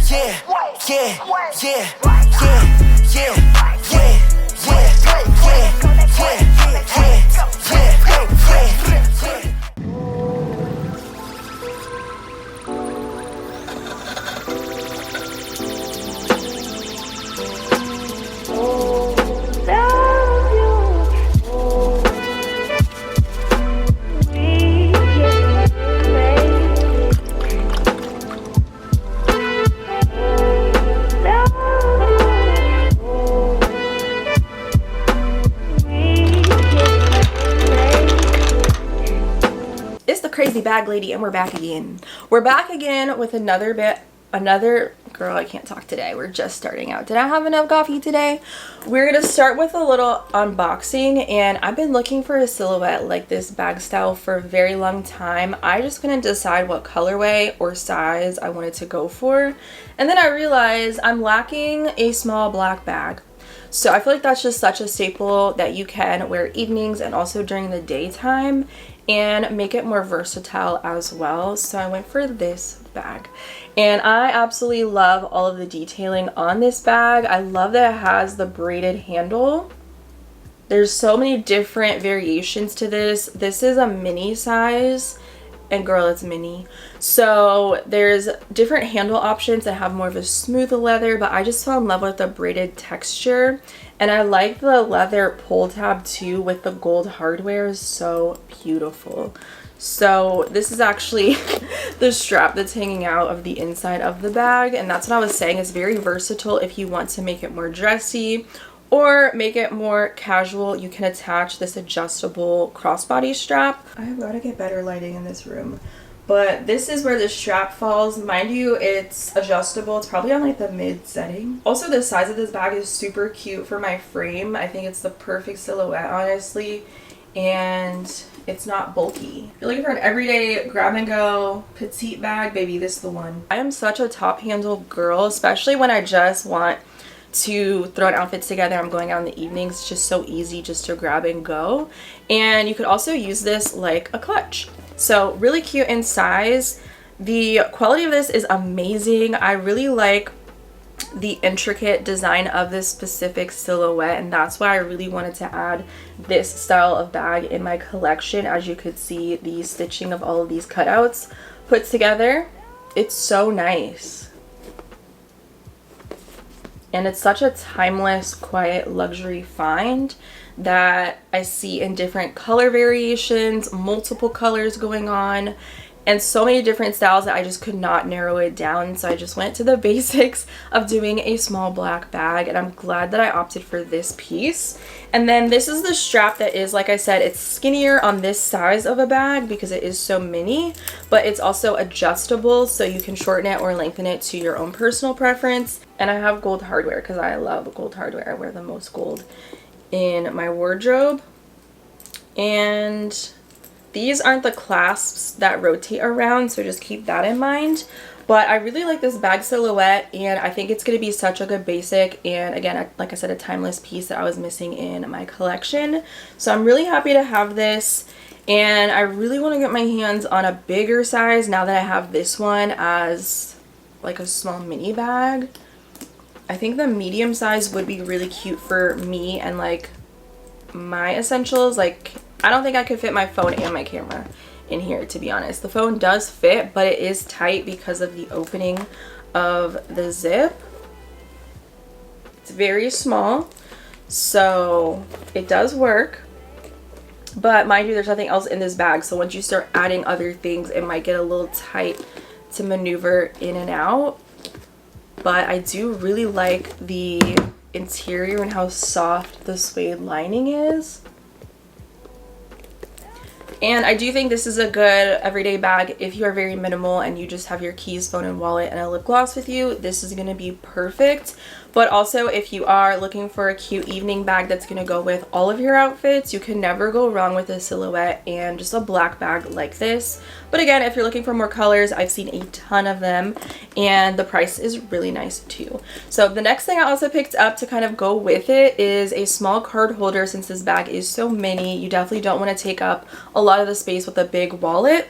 yeah, yeah, yeah, yeah, yeah, yeah, yeah, It's the crazy bag lady, and we're back again. We're back again with another girl, I can't talk today. We're just starting out. Did I have enough coffee today? We're gonna start with a little unboxing, and I've been looking for a silhouette like this bag style for a very long time. I just couldn't decide what colorway or size I wanted to go for, and then I realized I'm lacking a small black bag. So I feel like that's just such a staple that you can wear evenings and also during the daytime and make it more versatile as well. So I went for this bag, and I absolutely love all of the detailing on this bag. I love that it has the braided handle. There's so many different variations to this. This is a mini size, and girl, it's mini. So there's different handle options that have more of a smooth leather, but I just fell in love with the braided texture, and I like the leather pull tab too with the gold hardware. Is so beautiful. So this is actually the strap that's hanging out of the inside of the bag, and that's what I was saying. It's very versatile. If you want to make it more dressy or make it more casual, you can attach this adjustable crossbody strap. I've got to get better lighting in this room, but this is where the strap falls. Mind you, it's adjustable. It's probably on like the mid setting. Also, the size of this bag is super cute for my frame. I think it's the perfect silhouette, honestly, and it's not bulky. If you're looking for an everyday grab and go petite bag, baby, this is the one. I am such a top handle girl, especially when I just want to throw an outfit together. I'm going out in the evenings. It's just so easy just to grab and go. And you could also use this like a clutch. So really cute in size. The quality of this is amazing. I really like the intricate design of this specific silhouette, and that's why I really wanted to add this style of bag in my collection. As you could see, the stitching of all of these cutouts put together, it's so nice. And it's such a timeless, quiet luxury find that I see in different color variations, multiple colors going on, and so many different styles that I just could not narrow it down. So I just went to the basics of doing a small black bag, and I'm glad that I opted for this piece. And then this is the strap that is, like I said, it's skinnier on this size of a bag because it is so mini, but it's also adjustable, so you can shorten it or lengthen it to your own personal preference. And I have gold hardware because I love gold hardware. I wear the most gold in my wardrobe. And these aren't the clasps that rotate around, so just keep that in mind. But I really like this bag silhouette, and I think it's going to be such a good basic, and again, like I said, a timeless piece that I was missing in my collection. So I'm really happy to have this, and I really want to get my hands on a bigger size now that I have this one as like a small mini bag. I think the medium size would be really cute for me and like my essentials. Like, I don't think I could fit my phone and my camera in here, to be honest. The phone does fit, but it is tight because of the opening of the zip. It's very small, so it does work. But mind you, there's nothing else in this bag, so once you start adding other things, it might get a little tight to maneuver in and out. But I do really like the interior and how soft the suede lining is. And I do think this is a good everyday bag if you are very minimal and you just have your keys, phone, and wallet and a lip gloss with you. This is going to be perfect. But also, if you are looking for a cute evening bag that's going to go with all of your outfits, you can never go wrong with a silhouette and just a black bag like this. But again, if you're looking for more colors, I've seen a ton of them, and the price is really nice too. So the next thing I also picked up to kind of go with it is a small card holder. Since this bag is so mini, you definitely don't want to take up a lot of the space with a big wallet.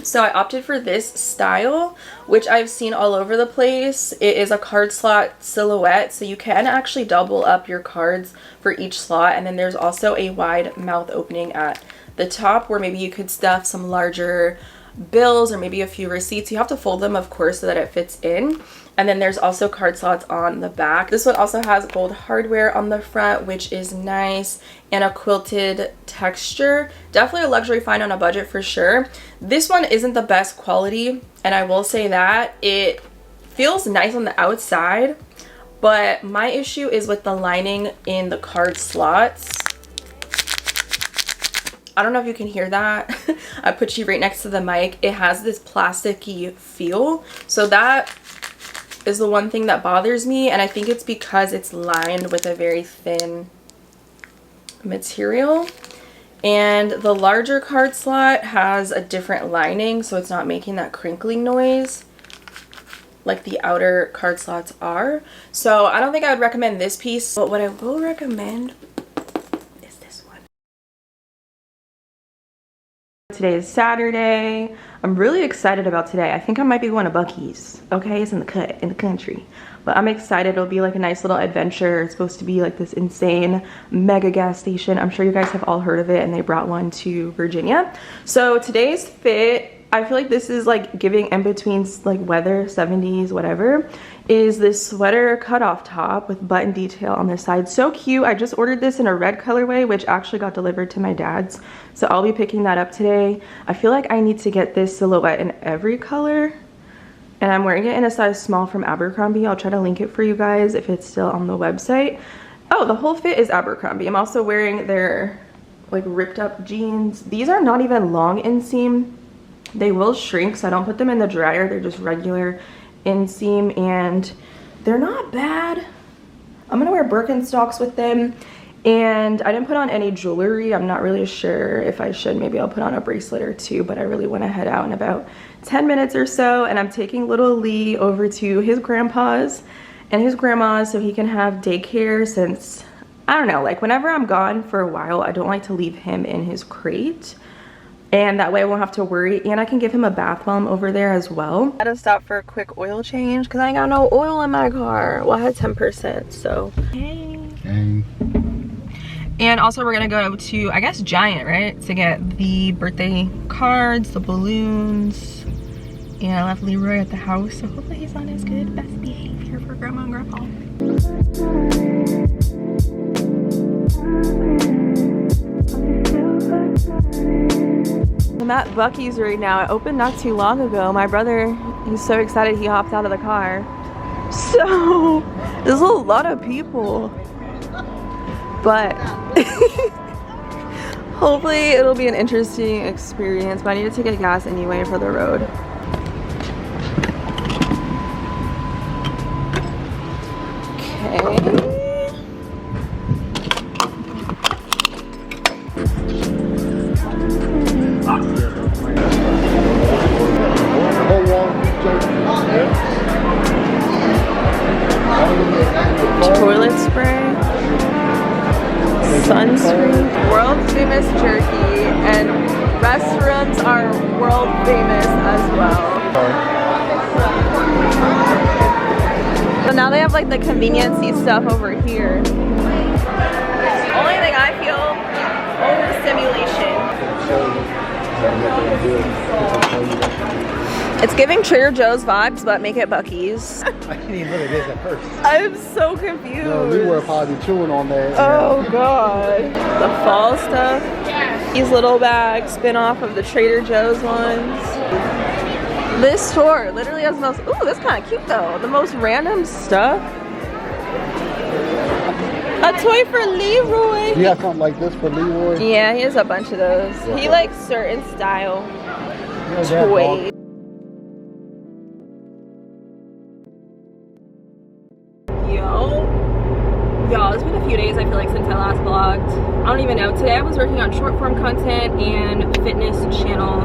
So I opted for this style, which I've seen all over the place. It is a card slot silhouette, so you can actually double up your cards for each slot, and then there's also a wide mouth opening at the top where maybe you could stuff some larger bills or maybe a few receipts. You have to fold them, of course, so that it fits in. And then there's also card slots on the back. This one also has gold hardware on the front, which is nice, and a quilted texture. Definitely a luxury find on a budget for sure. This one isn't the best quality, and I will say that. It feels nice on the outside, but my issue is with the lining in the card slots. I don't know if you can hear that. I put you right next to the mic. It has this plasticky feel, so that is the one thing that bothers me, and I think it's because it's lined with a very thin material, and the larger card slot has a different lining, so it's not making that crinkling noise like the outer card slots are. So I don't think I would recommend this piece, but what I will recommend is this one. Today is Saturday. I'm really excited about today. I think I might be going to Buc-ee's. Okay, it's in the country. But I'm excited. It'll be like a nice little adventure. It's supposed to be like this insane mega gas station. I'm sure you guys have all heard of it, and they brought one to Virginia. So today's fit, I feel like this is like giving in between like weather, 70s, whatever, is this sweater cutoff top with button detail on the side. So cute. I just ordered this in a red colorway, which actually got delivered to my dad's. So I'll be picking that up today. I feel like I need to get this silhouette in every color. And I'm wearing it in a size small from Abercrombie. I'll try to link it for you guys if it's still on the website. Oh, the whole fit is Abercrombie. I'm also wearing their like ripped up jeans. These are not even long inseam. They will shrink, so I don't put them in the dryer. They're just regular inseam, and they're not bad. I'm gonna wear Birkenstocks with them, and I didn't put on any jewelry. I'm not really sure if I should. Maybe I'll put on a bracelet or two, but I really want to head out in about 10 minutes or so, and I'm taking little Lee over to his grandpa's and his grandma's so he can have daycare, since I don't know, like whenever I'm gone for a while, I don't like to leave him in his crate. And that way I won't have to worry, and I can give him a bath while I'm over there as well. I had to stop for a quick oil change because I ain't got no oil in my car. Well, I had 10%, so. Hey. Hey. And also we're gonna go to, I guess, Giant, right? To get the birthday cards, the balloons. And I left Leroy at the house, so hopefully he's on his good best behavior for Grandma and Grandpa. I'm at Buc-ee's right now. I opened not too long ago. My brother, he's so excited he hopped out of the car. So there's a lot of people, but hopefully it'll be an interesting experience. But I need to take a gas anyway for the road. Okay. Toilet spray, sunscreen, world famous jerky, and restaurants are world famous as well. So now they have like the convenience-y stuff over here. Only thing I feel, overstimulation. It's giving Trader Joe's vibes, but make it Buc-ee's. I didn't even know what it is at first. I'm so confused. No, we were probably chewing on that. Oh god. The fall stuff. These little bags spin off of the Trader Joe's ones. This store literally has the most, ooh, that's kind of cute though. The most random stuff. A toy for Leroy. You have something like this for Leroy? Yeah, he has a bunch of those. Yeah. He likes certain style Yeah, toys. Y'all, it's been a few days, I feel like, since I last vlogged. I don't even know. Today I was working on short form content and fitness channel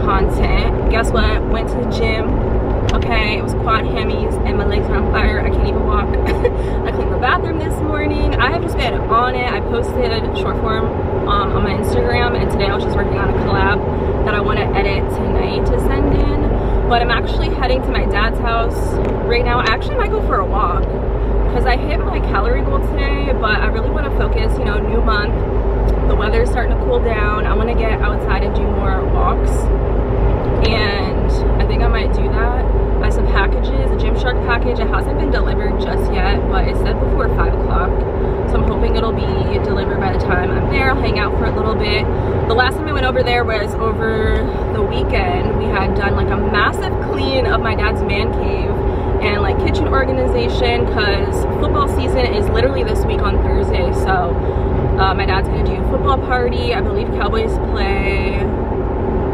content. Guess what? Went to the gym. Okay, it was quad hammies and my legs are on fire. I can't even walk. I cleaned the bathroom this morning. I have just been on it. I posted a short form on my Instagram, and today I was just working on a collab that I want to edit tonight to send in. But I'm actually heading to my dad's house right now. I actually might go for a walk because I hit my calorie goal today, but I really want to focus, you know, new month. The weather's starting to cool down. I want to get outside and do more walks, and I think I might do that. I have some packages, a Gymshark package. It hasn't been delivered just yet, but it said before 5 o'clock, so I'm hoping it'll be delivered by the time I'm there. I'll hang out for a little bit. The last time I went over there was over the weekend. We had done like a massive clean of my dad's man cave and like kitchen organization, because football season is literally this week on Thursday. So my dad's gonna do a football party. I believe Cowboys play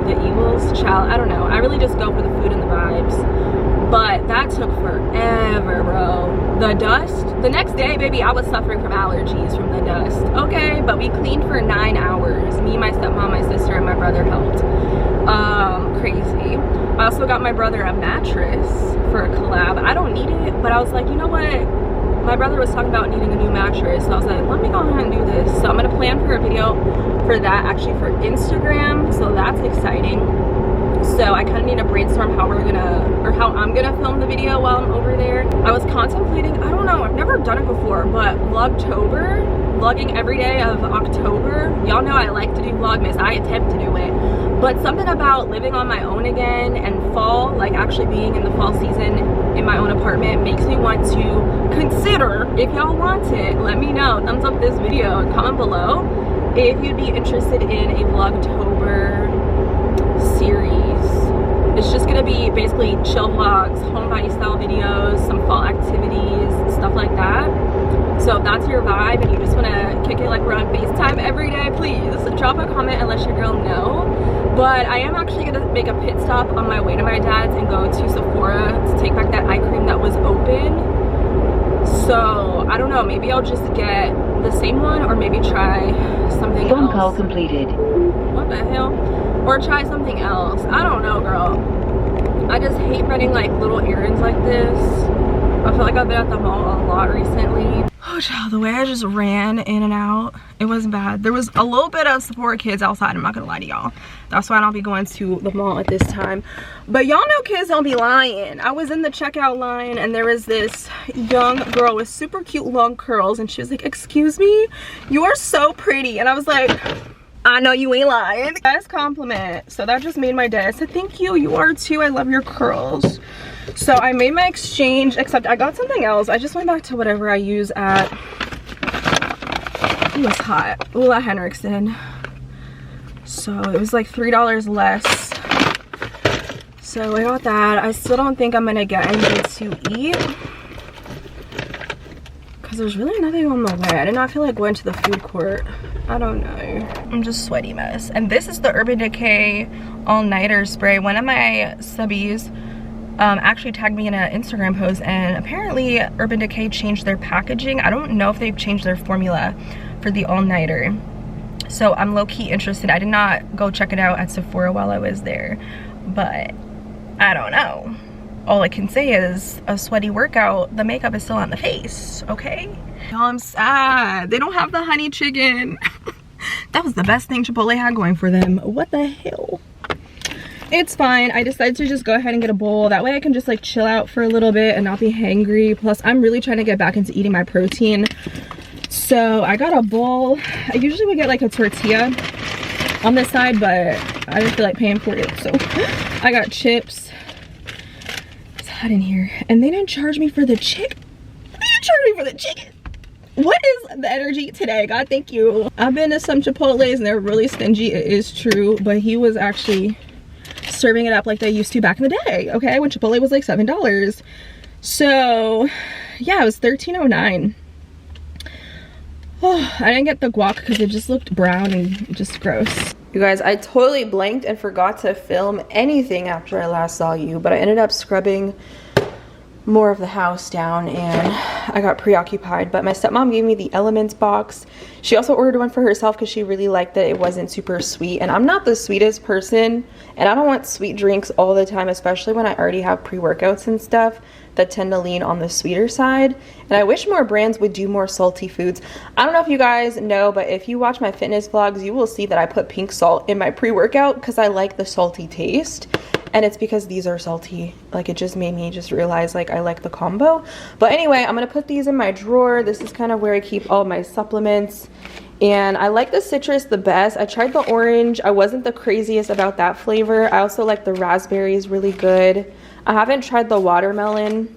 the Eagles. Child, I don't know. I really just go for the food and the vibes. But that took forever, bro. The dust, the next day, baby, I was suffering from allergies from the dust. Okay, but we cleaned for 9 hours. Me, my stepmom, my sister, and my brother helped. Crazy. I also got my brother a mattress for a collab. I don't need it, but I was like, you know what? My brother was talking about needing a new mattress, so I was like, let me go ahead and do this. So I'm gonna plan for a video for that, actually for Instagram, so that's exciting. So I kind of need to brainstorm how we're gonna, or how I'm gonna film the video while I'm over there. I was contemplating, I don't know, I've never done it before, but Vlogtober, vlogging every day of October. Y'all know I like to do Vlogmas. I attempt to do it, but something about living on my own again and fall, like actually being in the fall season in my own apartment, makes me want to consider. If y'all want it, let me know. Thumbs up this video and comment below if you'd be interested in a Vlogtober series. It's just gonna be basically chill vlogs, homebody style videos, some fall activities, stuff like that. So if that's your vibe and you just want to kick it like we're on FaceTime every day, please drop a comment and let your girl know. But I am actually going to make a pit stop on my way to my dad's and go to Sephora to take back that eye cream that was open. So I don't know, maybe I'll just get the same one, or maybe try something else. Phone call completed. What the hell? Or try something else. I don't know, girl. I just hate running like little errands like this. I feel like I've been at the mall a lot recently. Oh child, the way I just ran in and out, it was bad. There was a little bit of Sephora kids outside, I'm not gonna lie to y'all. That's why I don't be going to the mall at this time. But y'all know kids don't be lying. I was in the checkout line and there was this young girl with super cute long curls, and she was like, excuse me, you are so pretty. And I was like, I know you ain't lying. Best compliment. So that just made my day. I said, thank you, you are too, I love your curls. So I made my exchange, except I got something else. I just went back to whatever I use at, it was hot, Ola Henriksen. So it was like $3 less. So I got that. I still don't think I'm gonna get anything to eat, because there's really nothing on the way. I did not feel like going to the food court. I don't know. I'm just a sweaty mess. And this is the Urban Decay all-nighter spray. One of my subbies actually tagged me in an Instagram post, and apparently Urban Decay changed their packaging. I don't know if they've changed their formula for the all-nighter. So I'm low-key interested. I did not go check it out at Sephora while I was there, but I don't know. All I can say is a sweaty workout, the makeup is still on the face, okay? Y'all, I'm sad. They don't have the honey chicken. That was the best thing Chipotle had going for them. What the hell? It's fine. I decided to just go ahead and get a bowl. That way I can just like chill out for a little bit and not be hangry. Plus, I'm really trying to get back into eating my protein. So I got a bowl. I usually would get like a tortilla on this side, but I didn't feel like paying for it. So I got chips. It's hot in here. And they didn't charge me for the chicken. They didn't charge me for the chicken. What is the energy today? God, thank you. I've been to some Chipotles and they're really stingy. It is true, but he was actually serving it up like they used to back in the day, okay, when Chipotle was like $7. So yeah, it was $13.09. Oh, I didn't get the guac because it just looked brown and just gross. You guys, I totally blanked and forgot to film anything after I last saw you, but I ended up scrubbing more of the house down and I got preoccupied. But my stepmom gave me the Elements box. She also ordered one for herself because she really liked that it wasn't super sweet, and I'm not the sweetest person, and I don't want sweet drinks all the time, especially when I already have pre-workouts and stuff that tend to lean on the sweeter side. And I wish more brands would do more salty foods. I don't know if you guys know, but if you watch my fitness vlogs, you will see that I put pink salt in my pre-workout because I like the salty taste. And it's because these are salty. Like, it just made me just realize, like, I like the combo. But anyway, I'm gonna put these in my drawer. This is kind of where I keep all my supplements. And I like the citrus the best. I tried the orange. I wasn't the craziest about that flavor. I also like the raspberries really good. I haven't tried the watermelon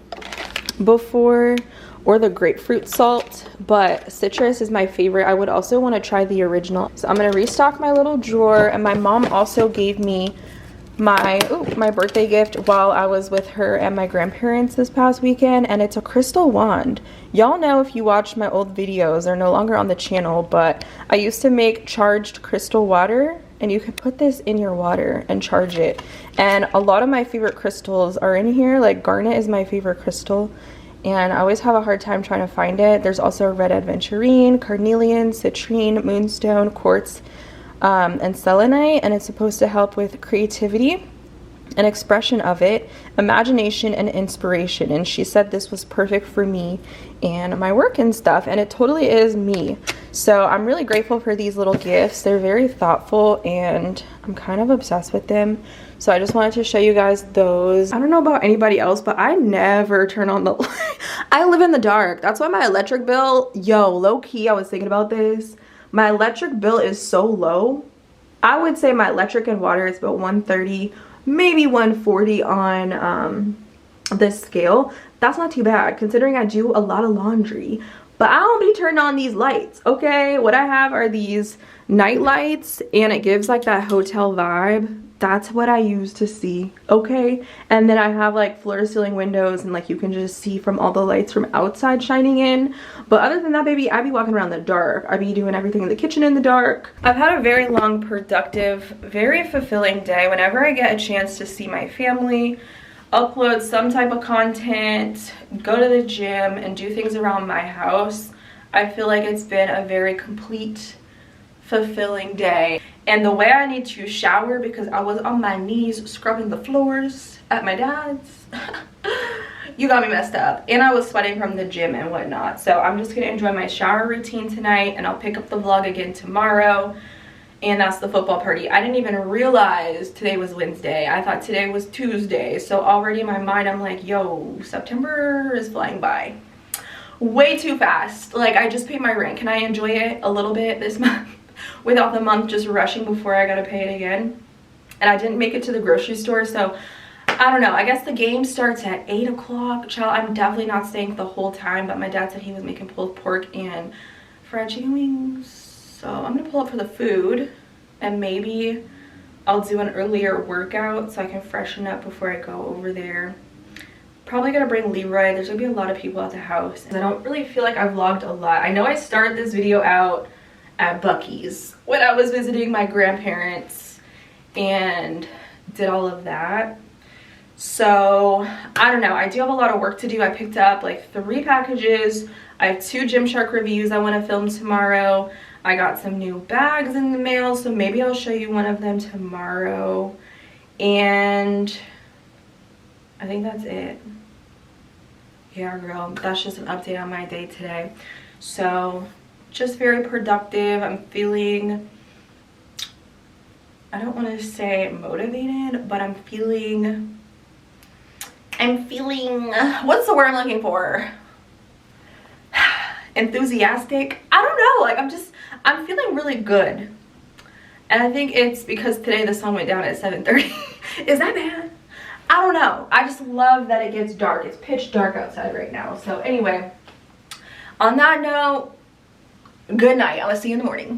before or the grapefruit salt, but citrus is my favorite. I would also want to try the original. So I'm going to restock my little drawer. And my mom also gave me my birthday gift while I was with her and my grandparents this past weekend, and it's a crystal wand. Y'all know, if you watch my old videos, they're no longer on the channel, but I used to make charged crystal water, and you could put this in your water and charge it. And a lot of my favorite crystals are in here. Like, garnet is my favorite crystal, and I always have a hard time trying to find it. There's also red aventurine, carnelian, citrine, moonstone, quartz, and selenite, and it's supposed to help with creativity and expression of it, imagination and inspiration. And she said this was perfect for me and my work and stuff, and it totally is me. So I'm really grateful for these little gifts. They're very thoughtful and I'm kind of obsessed with them. So I just wanted to show you guys those. I don't know about anybody else, but I never turn on the light. I live in the dark. That's why my electric bill, yo, low key, I was thinking about this. My electric bill is so low. I would say my electric and water is about 130, maybe 140 on this scale. That's not too bad considering I do a lot of laundry. But I don't be turning on these lights, okay? What I have are these night lights, and it gives like that hotel vibe. That's what I use to see, okay? And then I have like floor to ceiling windows, and like you can just see from all the lights from outside shining in. But other than that, baby, I be walking around in the dark. I be doing everything in the kitchen in the dark. I've had a very long, productive, very fulfilling day. Whenever I get a chance to see my family, upload some type of content, go to the gym, and do things around my house, I feel like it's been a very complete, fulfilling day. And the way I need to shower, because I was on my knees scrubbing the floors at my dad's, you got me messed up, and I was sweating from the gym and whatnot. So I'm just gonna enjoy my shower routine tonight, and I'll pick up the vlog again tomorrow. And that's the football party. I didn't even realize today was Wednesday. I thought today was Tuesday. So already in my mind, I'm like, yo, September is flying by way too fast. Like, I just paid my rent. Can I enjoy it a little bit this month without the month just rushing before I gotta pay it again? And I didn't make it to the grocery store, so I don't know. I guess the game starts at 8 o'clock. Child, I'm definitely not staying the whole time, but my dad said he was making pulled pork and fried chicken wings. So I'm gonna pull up for the food, and maybe I'll do an earlier workout so I can freshen up before I go over there. Probably gonna bring Leroy. There's gonna be a lot of people at the house. I don't really feel like I've vlogged a lot. I know I started this video out at Buc-ee's when I was visiting my grandparents and did all of that. So I don't know. I do have a lot of work to do. I picked up like 3 packages. I have 2 Gymshark reviews I want to film tomorrow. I got some new bags in the mail, so maybe I'll show you one of them tomorrow. And I think that's it. Yeah, girl, that's just an update on my day today. So just very productive. I'm feeling, I don't want to say motivated, but I'm feeling, what's the word I'm looking for? Enthusiastic. I don't know, like I'm feeling really good. And I think it's because today the sun went down at 7:30. Is that bad? I don't know. I just love that it gets dark. It's pitch dark outside right now. So anyway, on that note, good night. I'll see you in the morning.